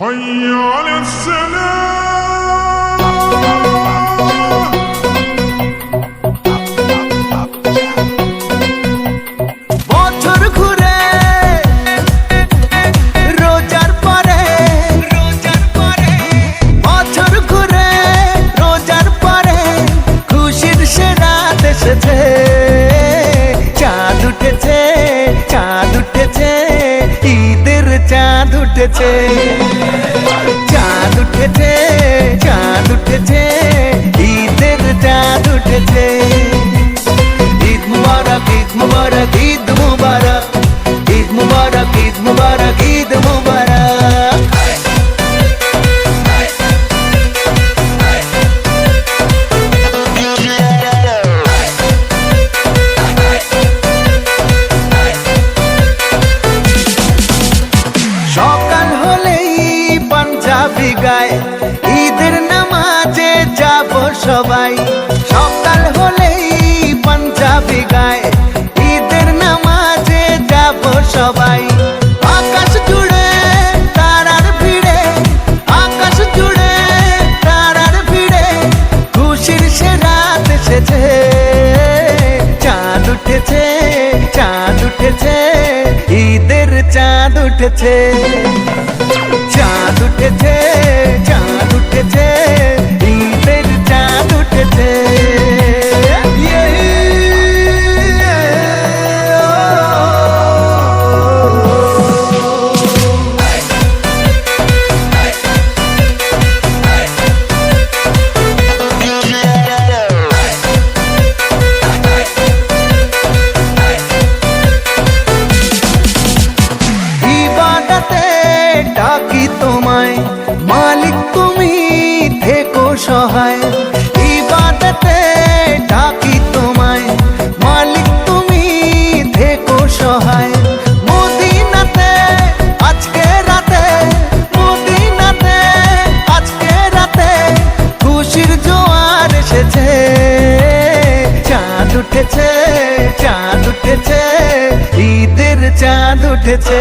حي على السلام বছর ঘুরে রোজার পরে বছর ঘুরে রোজার পরে খুশির সে রাত এসেছে। চাঁদ উঠেছে চাঁদ উঠেছে ঈদের চাঁদ উঠেছে। চাঁদ উঠেছে চাঁদ উঠেছে ঈদের চাঁদ উঠেছে। ঈদ মুবারক ঈদ মুবারক ঈদ মুবারক ঈদ মুবারক ঈদ মুবারক ঈদ মুবারক। সকাল হলেই পাঞ্জাবি গায় ঈদের নামাজে যাব সবাই। সকাল হলেই পাঞ্জাবি গায় ঈদের নামাজে যাব সবাই। আকাশ জুড়ে তারার ভিড়ে আকাশ জুড়ে তারার ভিড়ে খুশির সে রাত এসেছে। চাঁদ উঠেছে চাঁদ উঠেছে ঈদের চাঁদ উঠেছে। চাঁদ উঠেছে চাঁদ উঠেছে ঈদের চাঁদ উঠেছে। ইবাদতে ডাকি তোমায় মালিক তুমি থেকো সহায়। ইবাদতে ডাকি তোমায় মালিক তুমি থেকো সহায়। মদিনাতে আজকে রাতে মদিনাতে আজকে রাতে খুশির জোয়ার এসেছে। চাঁদ উঠেছে চাঁদ উঠেছে ঈদের চাঁদ উঠেছে।